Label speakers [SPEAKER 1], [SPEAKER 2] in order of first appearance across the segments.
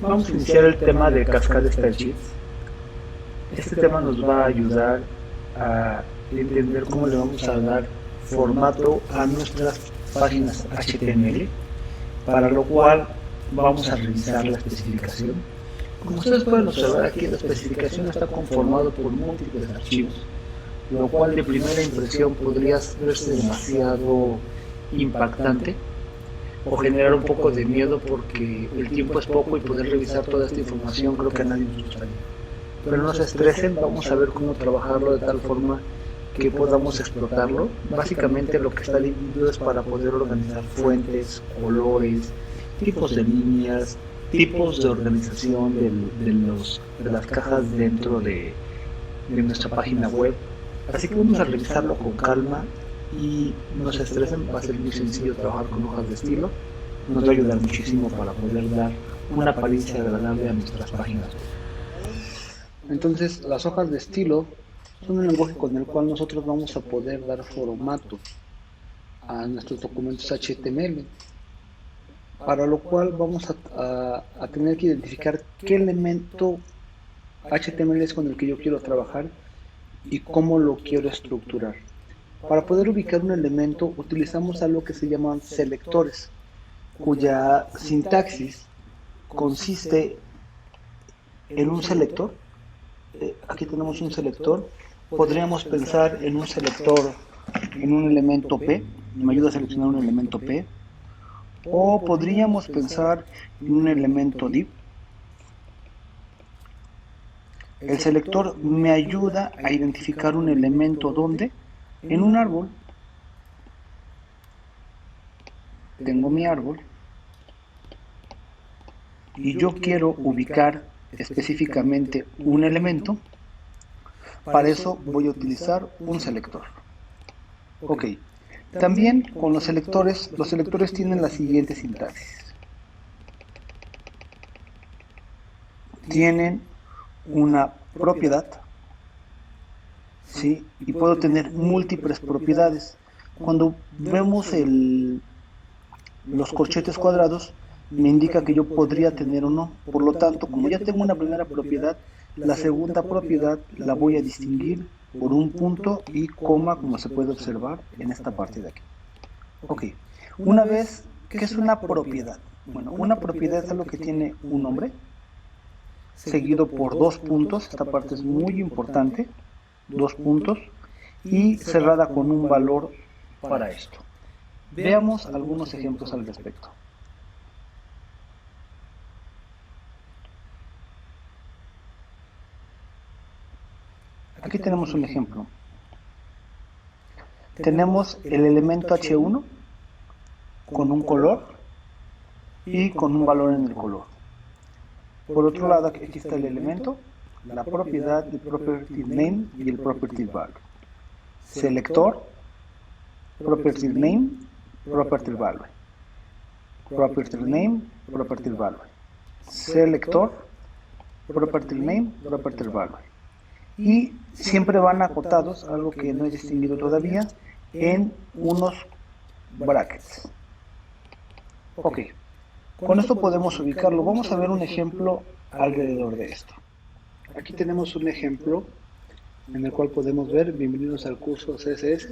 [SPEAKER 1] Vamos a iniciar el tema de Cascade Style Sheets. Este tema nos va a ayudar a entender cómo le vamos a dar formato a nuestras páginas HTML, para lo cual vamos a revisar la especificación. Como ustedes pueden observar aquí, la especificación está conformada por múltiples archivos, lo cual de primera impresión podría verse demasiado impactante o generar un poco de miedo porque el tiempo es poco y poder revisar toda esta información creo que a nadie nos gustaría. Pero no se estresen, vamos a ver cómo trabajarlo de tal forma que podamos explotarlo. Básicamente lo que está dividido es para poder organizar fuentes, colores, tipos de líneas, tipos de organización de las cajas dentro de nuestra página web. Así que vamos a revisarlo con calma y no se estresen, va a ser muy sencillo trabajar con hojas de estilo. Nos va a ayudar muchísimo para poder dar una apariencia agradable a nuestras páginas. Entonces, las hojas de estilo son un lenguaje con el cual nosotros vamos a poder dar formato a nuestros documentos HTML, para lo cual vamos a tener que identificar qué elemento HTML es con el que yo quiero trabajar y cómo lo quiero estructurar. Para poder ubicar un elemento utilizamos algo que se llaman selectores, cuya sintaxis consiste en un selector. Aquí tenemos un selector. Podríamos pensar en un selector, en un elemento P, me ayuda a seleccionar un elemento P, o podríamos pensar en un elemento div. El selector me ayuda a identificar un elemento donde, en un árbol. Tengo mi árbol y yo quiero ubicar específicamente un elemento. Para eso voy a utilizar un selector. Ok, también con los selectores tienen la siguiente sintaxis. Tienen una propiedad, ¿sí? Y puedo tener múltiples propiedades. Cuando vemos los corchetes cuadrados, me indica que yo podría tener o no. Por lo tanto, como ya tengo una primera propiedad, la segunda propiedad la voy a distinguir por un punto y coma, como se puede observar en esta parte de aquí. Ok, una vez, ¿qué es una propiedad? Bueno, una propiedad es algo que tiene un nombre, seguido por dos puntos, esta parte es muy importante, dos puntos, y cerrada con un valor para esto. Veamos algunos ejemplos al respecto. Aquí tenemos un ejemplo. Tenemos el elemento H1 con un color y con un valor en el color. Por otro lado, aquí está el elemento, la propiedad, el property name y el property value. Selector, property name, property value. Property name, property value. Selector, property name, property value. Y siempre van acotados, algo que no he distinguido todavía, en unos brackets. Ok, con esto podemos ubicarlo. Vamos a ver un ejemplo alrededor de esto. Aquí tenemos un ejemplo en el cual podemos ver, bienvenidos al curso CSS.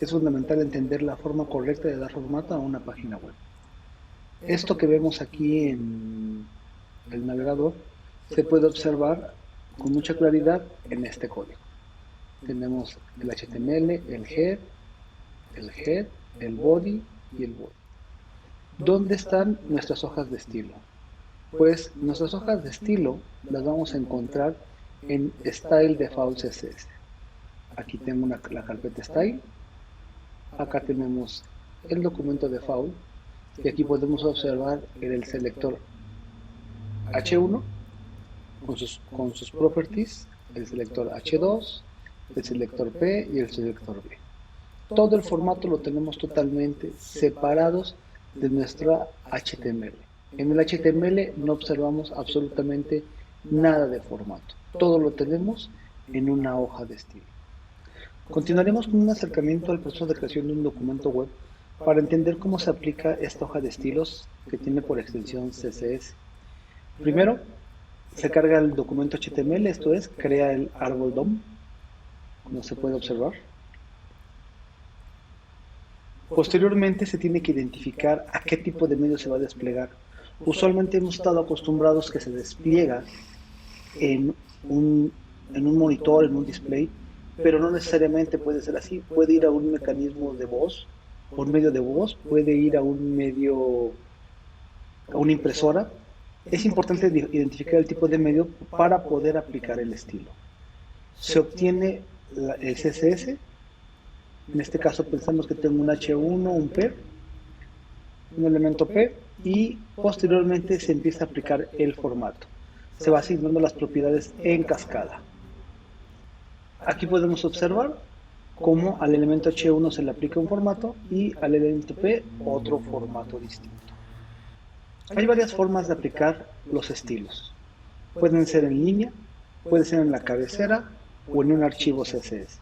[SPEAKER 1] Es fundamental entender la forma correcta de dar formato a una página web. Esto que vemos aquí en el navegador se puede observar con mucha claridad en este código. Tenemos el HTML, el head, el body y el body. ¿Dónde están nuestras hojas de estilo? Pues nuestras hojas de estilo las vamos a encontrar en Style Default CSS. Aquí tengo la carpeta Style, acá tenemos el documento Default y aquí podemos observar el selector H1 con sus properties, el selector H2, el selector P y el selector B. Todo el formato lo tenemos totalmente separados de nuestra HTML. En el HTML no observamos absolutamente nada de formato. Todo lo tenemos en una hoja de estilo. Continuaremos con un acercamiento al proceso de creación de un documento web para entender cómo se aplica esta hoja de estilos que tiene por extensión CSS. Primero, se carga el documento HTML, esto es, crea el árbol DOM, como se puede observar. Posteriormente se tiene que identificar a qué tipo de medio se va a desplegar. Usualmente hemos estado acostumbrados que se despliega en un, en un monitor, en un display, pero no necesariamente puede ser así. Puede ir a un mecanismo de voz, por medio de voz, puede ir a un medio, a una impresora. Es importante identificar el tipo de medio para poder aplicar el estilo. Se obtiene el CSS. En este caso pensamos que tengo un H1, un P, un elemento P, y posteriormente se empieza a aplicar el formato. Se va asignando las propiedades en cascada. Aquí podemos observar cómo al elemento H1 se le aplica un formato y al elemento P otro formato distinto. Hay varias formas de aplicar los estilos. Pueden ser en línea, puede ser en la cabecera o en un archivo CSS.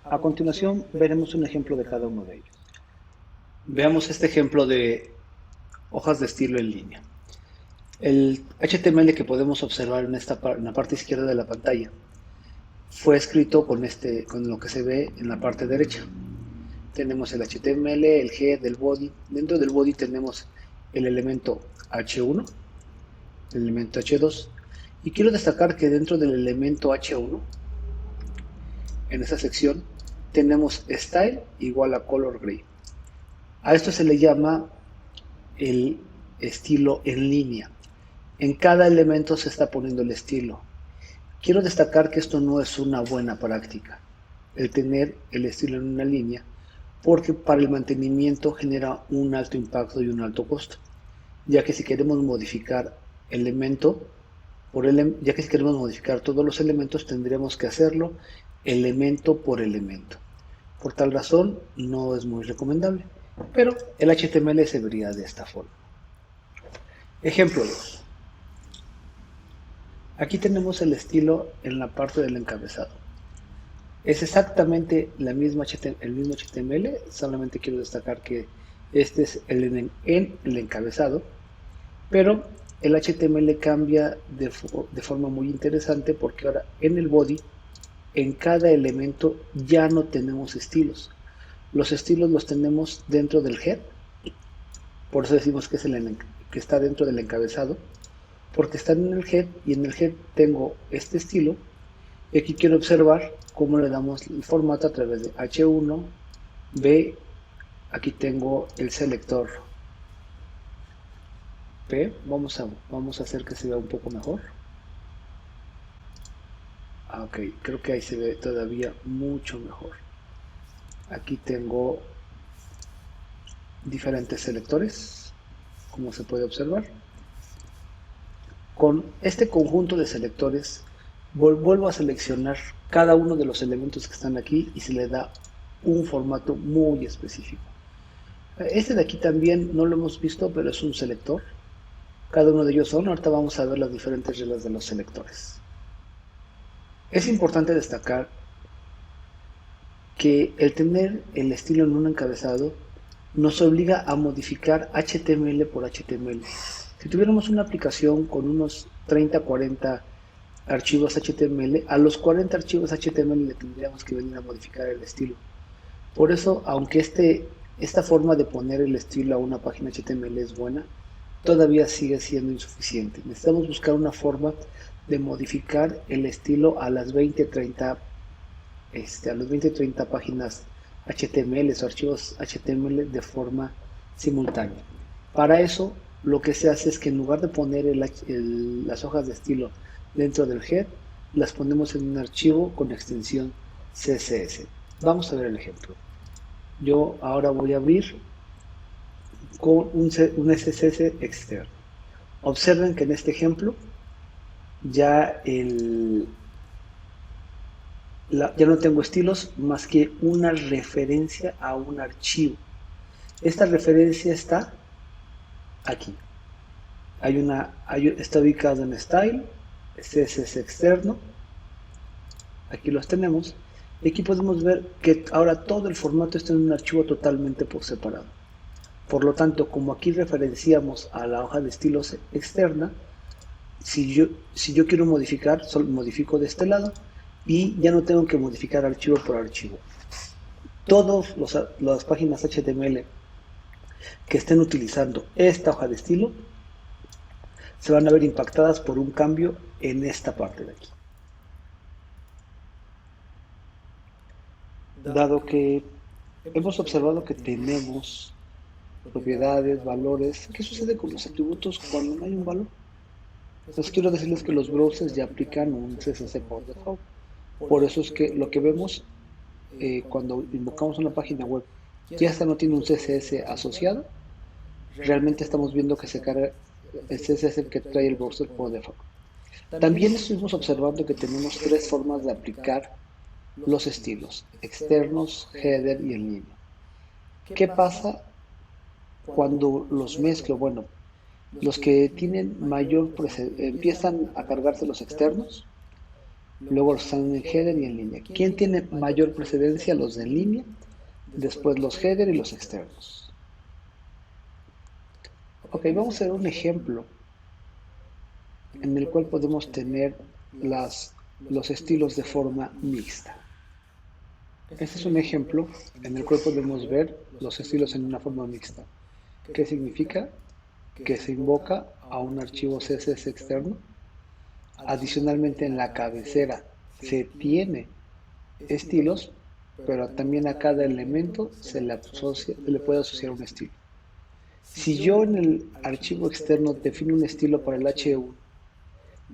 [SPEAKER 1] A continuación veremos un ejemplo de cada uno de ellos. Veamos este ejemplo de hojas de estilo en línea. El HTML que podemos observar en la parte izquierda de la pantalla fue escrito con lo que se ve en la parte derecha. Tenemos el HTML, el head, el body. Dentro del body tenemos el elemento H1, el elemento H2. Y quiero destacar que dentro del elemento H1, en esa sección, tenemos style igual a color gray. A esto se le llama el estilo en línea. En cada elemento se está poniendo el estilo. Quiero destacar que esto no es una buena práctica, el tener el estilo en una línea, porque para el mantenimiento genera un alto impacto y un alto costo, ya que si queremos modificar si queremos modificar todos los elementos, tendremos que hacerlo elemento por elemento. Por tal razón, no es muy recomendable, pero el HTML se vería de esta forma. Ejemplo 2. Aquí tenemos el estilo en la parte del encabezado. Es exactamente el mismo HTML, solamente quiero destacar que este es en el encabezado, pero el HTML cambia de forma muy interesante porque ahora en el body, en cada elemento ya no tenemos estilos. Los estilos los tenemos dentro del head, por eso decimos que está dentro del encabezado, porque están en el head y en el head tengo este estilo. Y aquí quiero observar cómo le damos el formato a través de H1, B, aquí tengo el selector P, vamos a hacer que se vea un poco mejor. Ok, creo que ahí se ve todavía mucho mejor. Aquí tengo diferentes selectores, como se puede observar. Con este conjunto de selectores vuelvo a seleccionar cada uno de los elementos que están aquí y se le da un formato muy específico. Este de aquí también no lo hemos visto, pero es un selector. Cada uno de ellos ahorita vamos a ver las diferentes reglas de los selectores. Es importante destacar que el tener el estilo en un encabezado nos obliga a modificar HTML por HTML. Si tuviéramos una aplicación con unos 30-40 archivos HTML, a los 40 archivos HTML le tendríamos que venir a modificar el estilo. Por eso, aunque esta forma de poner el estilo a una página HTML es buena, todavía sigue siendo insuficiente. Necesitamos buscar una forma de modificar el estilo a las 20-30 páginas HTML o archivos HTML de forma simultánea. Para eso, lo que se hace es que en lugar de poner las hojas de estilo dentro del head, las ponemos en un archivo con extensión CSS. Vamos a ver el ejemplo. Yo ahora voy a abrir con un CSS externo. Observen que en este ejemplo ya no tengo estilos más que una referencia a un archivo. Esta referencia está aquí. Está ubicado en Style, CSS externo. Aquí los tenemos. Y aquí podemos ver que ahora todo el formato está en un archivo totalmente por separado. Por lo tanto, como aquí referenciamos a la hoja de estilos externa, Si yo quiero modificar, solo modifico de este lado y ya no tengo que modificar archivo por archivo. Todas las páginas HTML que estén utilizando esta hoja de estilo se van a ver impactadas por un cambio en esta parte de aquí. Dado que hemos observado que tenemos propiedades, valores, ¿qué sucede con los atributos cuando no hay un valor? Pues quiero decirles que los browsers ya aplican un CSS por default. Por eso es que lo que vemos cuando invocamos una página web ya esta no tiene un CSS asociado, realmente estamos viendo que se carga el CSS que trae el browser por default. También estuvimos observando que tenemos tres formas de aplicar los estilos: externos, header y en línea. ¿Qué pasa cuando los mezclo? Bueno, los que tienen empiezan a cargarse los externos, luego los están en header y en línea. ¿Quién tiene mayor precedencia? Los de en línea, después los header y los externos. Ok, vamos a ver un ejemplo en el cual podemos tener los estilos de forma mixta. Este es un ejemplo en el cual podemos ver los estilos en una forma mixta. ¿Qué significa? Que se invoca a un archivo CSS externo. Adicionalmente, en la cabecera se tiene estilos, pero también a cada elemento se le puede asociar un estilo. Si yo en el archivo externo defino un estilo para el H1,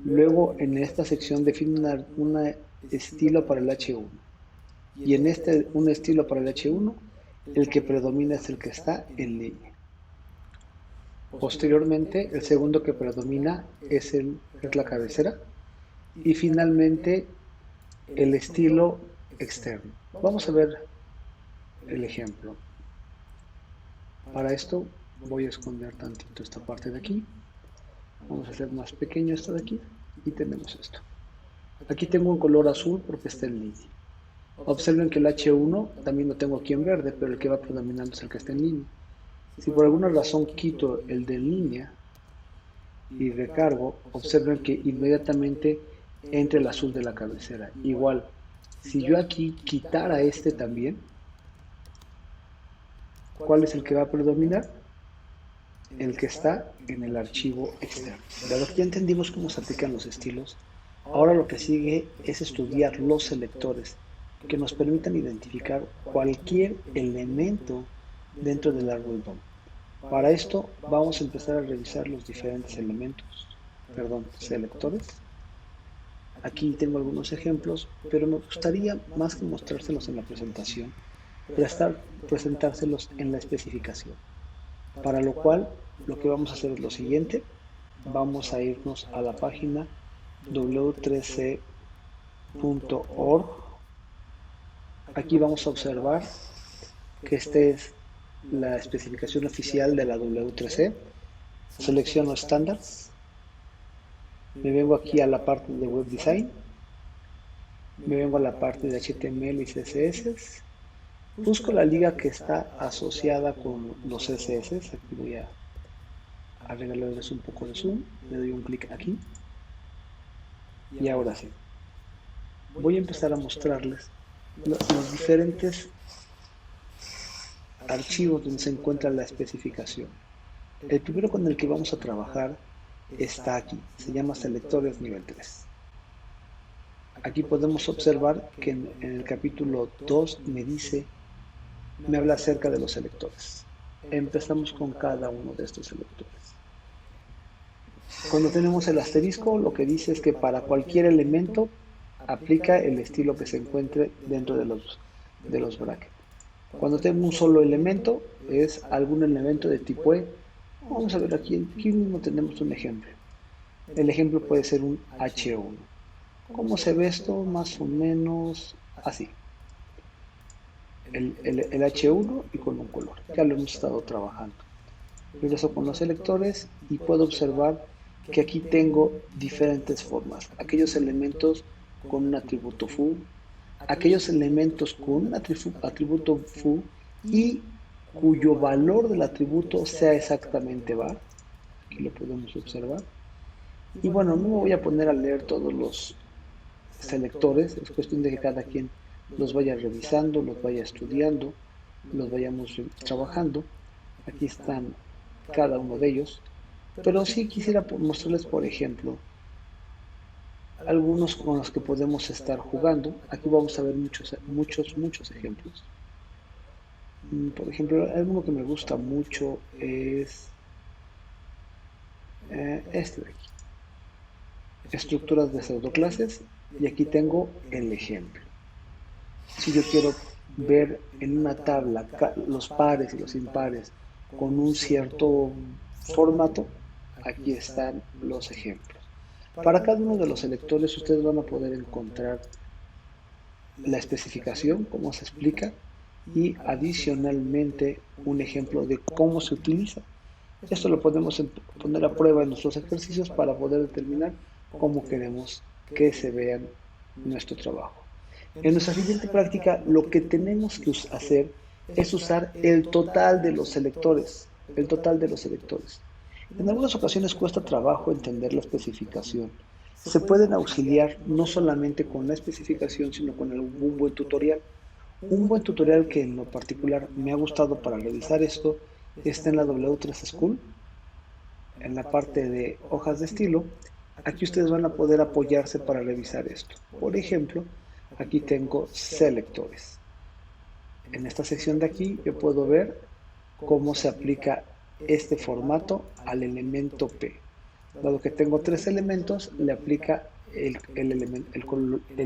[SPEAKER 1] luego en esta sección defino un estilo para el H1, y en un estilo para el H1, el que predomina es el que está en línea. Posteriormente, el segundo que predomina es la cabecera, y finalmente el estilo externo. Vamos a ver el ejemplo. Para esto voy a esconder tantito esta parte de aquí. Vamos a hacer más pequeño esto de aquí y tenemos esto. Aquí tengo un color azul porque está en línea. Observen que el H1 también lo tengo aquí en verde, pero el que va predominando es el que está en línea. Si por alguna razón quito el de en línea y recargo, observen que inmediatamente entra el azul de la cabecera. Igual, si yo aquí quitara este también, ¿cuál es el que va a predominar? El que está en el archivo externo. Dado que ya entendimos cómo se aplican los estilos, ahora lo que sigue es estudiar los selectores que nos permitan identificar cualquier elemento dentro del árbol DOM. Para esto vamos a empezar a revisar los diferentes selectores. Aquí tengo algunos ejemplos, pero me gustaría, más que mostrárselos en la presentación, presentárselos en la especificación. Para lo cual, lo que vamos a hacer es lo siguiente: vamos a irnos a la página w3c.org. Aquí vamos a observar que esta es la especificación oficial de la W3C. Selecciono Standards, me vengo aquí a la parte de Web Design, me vengo a la parte de HTML y CSS, busco la liga que está asociada con los CSS. Aquí voy a regalarles un poco de zoom, le doy un clic aquí y ahora sí voy a empezar a mostrarles los diferentes archivos donde se encuentra la especificación. El primero con el que vamos a trabajar está aquí, se llama Selectores Nivel 3. Aquí podemos observar que en el capítulo 2 me habla acerca de los selectores. Empezamos con cada uno de estos selectores. Cuando tenemos el asterisco, lo que dice es que para cualquier elemento aplica el estilo que se encuentre dentro de los brackets. Cuando tengo un solo elemento, es algún elemento de tipo E. Vamos a ver aquí mismo tenemos un ejemplo. El ejemplo puede ser un H1. ¿Cómo se ve esto? Más o menos así. El H1 y con un color. Ya lo hemos estado trabajando. Regreso con los selectores y puedo observar que aquí tengo diferentes formas. Aquellos elementos con un atributo foo, aquellos elementos con un atributo foo y cuyo valor del atributo sea exactamente var. Aquí lo podemos observar.
[SPEAKER 2] Y bueno, no me voy a poner a leer todos los selectores, es cuestión de que cada quien los vaya revisando, los vaya estudiando, los vayamos trabajando. Aquí están cada uno de ellos, pero sí quisiera mostrarles, por ejemplo, algunos con los que podemos estar jugando. Aquí vamos a ver muchos ejemplos. Por ejemplo, alguno que me gusta mucho es este de aquí, estructuras de pseudoclases, y aquí tengo el ejemplo. Si yo quiero ver en una tabla los pares y los impares con un cierto formato, aquí están los ejemplos. Para cada uno de los selectores ustedes van a poder encontrar la especificación, cómo se explica, y adicionalmente un ejemplo de cómo se utiliza. Esto lo podemos poner a prueba en nuestros ejercicios para poder determinar cómo queremos que se vean nuestro trabajo. En nuestra siguiente práctica, lo que tenemos que hacer es usar el total de los selectores. El total de los selectores. En algunas ocasiones cuesta trabajo entender la especificación. Se pueden auxiliar no solamente con la especificación, sino con un buen tutorial. Un buen tutorial que en lo particular me ha gustado para revisar esto está en la W3 School, en la parte de hojas de estilo. Aquí ustedes van a poder apoyarse para revisar esto. Por ejemplo, aquí tengo selectores. En esta sección de aquí yo puedo ver cómo se aplica este formato al elemento P. Dado que tengo tres elementos, le aplica el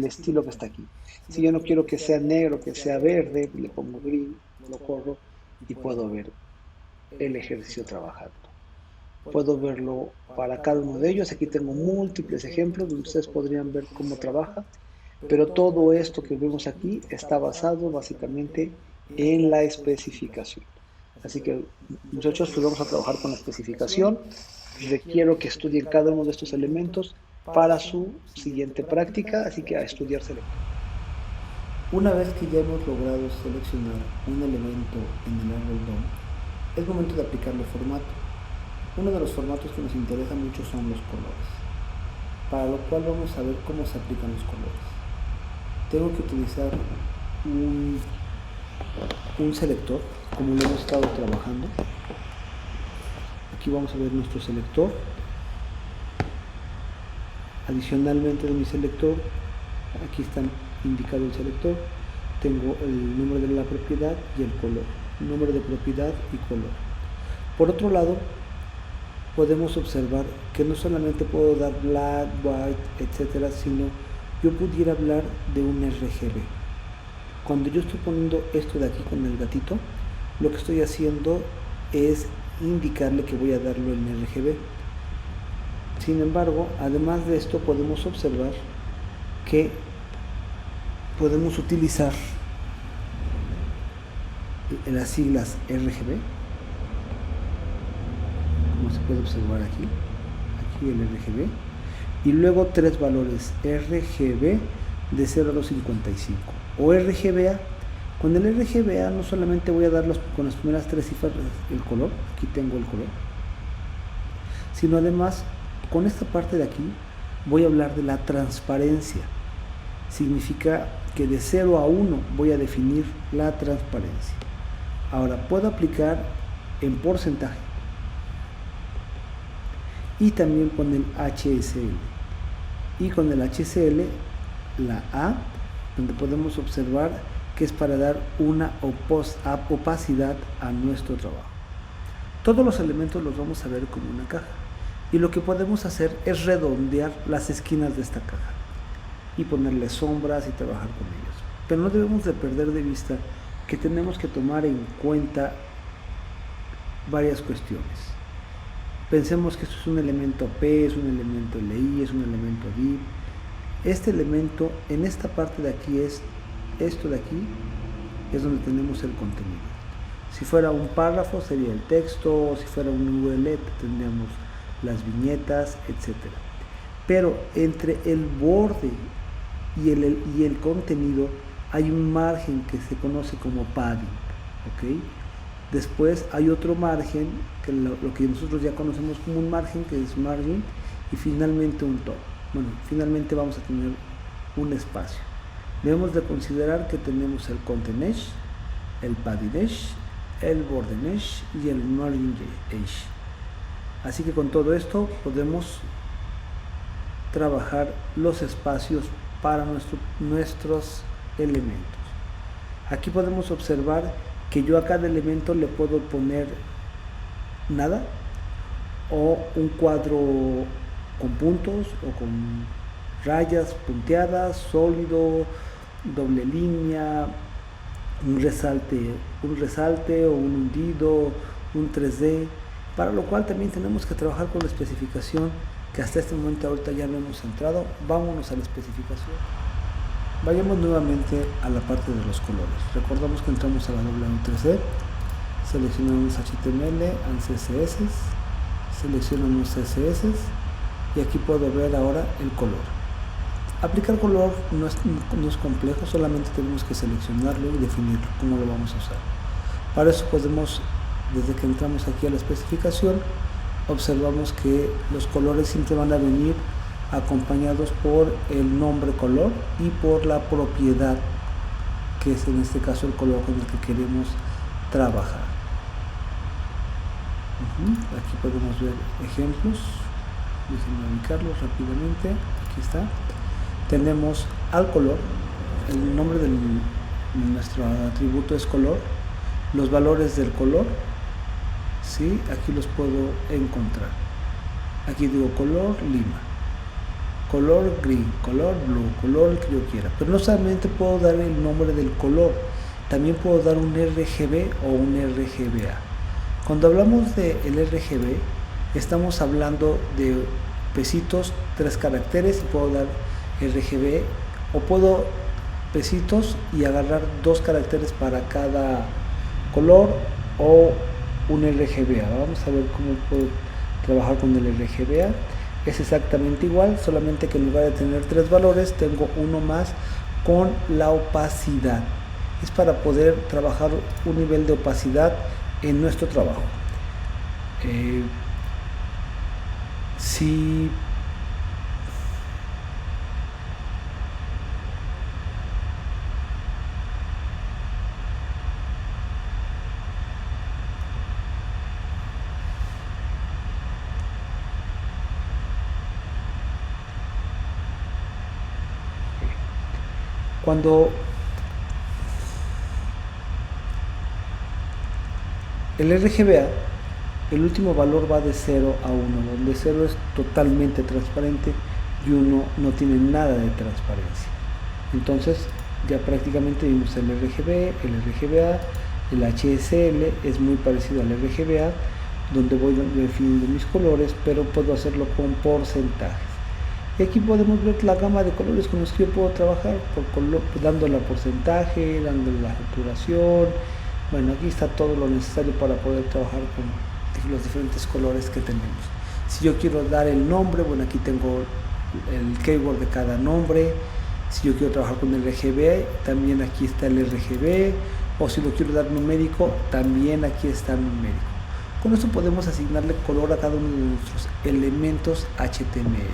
[SPEAKER 2] estilo que está aquí. Si yo no quiero que sea negro, que sea verde, le pongo green, lo corro y puedo ver el ejercicio trabajando. Puedo verlo para cada uno de ellos. Aquí tengo múltiples ejemplos donde ustedes podrían ver cómo trabaja, pero todo esto que vemos aquí está basado básicamente en la especificación. Así que, muchachos, pues vamos a trabajar con la especificación. Requiero que estudien cada uno de estos elementos para su siguiente práctica, así que a estudiar selector.
[SPEAKER 3] Una vez que ya hemos logrado seleccionar un elemento en el árbol DOM, es momento de aplicarle formato. Uno de los formatos que nos interesa mucho son los colores, para lo cual vamos a ver cómo se aplican los colores. Tengo que utilizar un selector, como lo hemos estado trabajando. Aquí vamos a ver nuestro selector. Adicionalmente de mi selector, aquí está indicado el selector, tengo el número de la propiedad y el color, número de propiedad y color. Por otro lado, podemos observar que no solamente puedo dar black, white, etcétera, sino yo pudiera hablar de un RGB. Cuando yo estoy poniendo esto de aquí con el gatito, lo que estoy haciendo es indicarle que voy a darlo en RGB. Sin embargo, además de esto, podemos observar que podemos utilizar las siglas RGB, como se puede observar aquí el RGB, y luego tres valores RGB de 0 a 255 o RGBA. Con el RGBA no solamente voy a dar con las primeras tres cifras el color, aquí tengo el color, sino además con esta parte de aquí voy a hablar de la transparencia. Significa que de 0 a 1 voy a definir la transparencia. Ahora puedo aplicar en porcentaje y también con el HSL. Y con el HSL, la A, donde podemos observar que es para dar una opacidad a nuestro trabajo. Todos los elementos los vamos a ver como una caja. Y lo que podemos hacer es redondear las esquinas de esta caja y ponerle sombras y trabajar con ellos. Pero no debemos de perder de vista que tenemos que tomar en cuenta varias cuestiones. Pensemos que esto es un elemento P, es un elemento LI, es un elemento div. Este elemento en esta parte de aquí es esto de aquí, es donde tenemos el contenido. Si fuera un párrafo sería el texto, si fuera un URL tendríamos las viñetas, etcétera. Pero entre el borde y el contenido hay un margen que se conoce como padding, ¿ok? Después hay otro margen, que lo que nosotros ya conocemos como un margen, que es margin, y finalmente un todo. Bueno, finalmente vamos a tener un espacio. Debemos de considerar que tenemos el content edge, el padding edge, el border edge y el margin edge. Así que con todo esto podemos trabajar los espacios para nuestros elementos. Aquí podemos observar que yo a cada elemento le puedo poner nada o un cuadro con puntos o con rayas punteadas, sólido, doble línea, un resalte o un hundido, un 3D, para lo cual también tenemos que trabajar con la especificación, que hasta este momento ahorita ya no hemos entrado. Vámonos a la especificación. Vayamos nuevamente a la parte de los colores. Recordamos que entramos a la W3D, seleccionamos HTML and CSS, seleccionamos CSS y aquí puedo ver ahora el color. Aplicar color no es complejo, solamente tenemos que seleccionarlo y definirlo, cómo lo vamos a usar. Para eso podemos, desde que entramos aquí a la especificación, observamos que los colores siempre van a venir acompañados por el nombre color y por la propiedad, que es en este caso el color con el que queremos trabajar. Aquí podemos ver ejemplos, déjenme ubicarlos rápidamente. Aquí está. Tenemos al color, el nombre de nuestro atributo es color, los valores del color, ¿sí? Aquí los puedo encontrar. Aquí digo color lima, color green, color blue, color el que yo quiera, pero no solamente puedo dar el nombre del color, también puedo dar un RGB o un RGBA. Cuando hablamos de el RGB, estamos hablando de pesitos, 3 caracteres, y puedo dar RGB, o puedo pesitos y agarrar 2 caracteres para cada color, o un RGBA. Vamos a ver cómo puedo trabajar con el RGBA. Es exactamente igual, solamente que en lugar de tener 3 valores, tengo uno más con la opacidad. Es para poder trabajar un nivel de opacidad en nuestro trabajo. Si cuando el RGBA, el último valor va de 0 a 1, donde 0 es totalmente transparente y 1 no tiene nada de transparencia. Entonces ya prácticamente vimos el RGB, el RGBA, el HSL es muy parecido al RGBA, donde voy definiendo mis colores, pero puedo hacerlo con porcentajes. Y aquí podemos ver la gama de colores con los que yo puedo trabajar, dándole porcentaje, dándole la saturación. Bueno, aquí está todo lo necesario para poder trabajar con los diferentes colores que tenemos. Si yo quiero dar el nombre, bueno, aquí tengo el keyword de cada nombre. Si yo quiero trabajar con el RGB, también aquí está el RGB. O si lo quiero dar numérico, también aquí está el numérico. Con esto podemos asignarle color a cada uno de nuestros elementos HTML.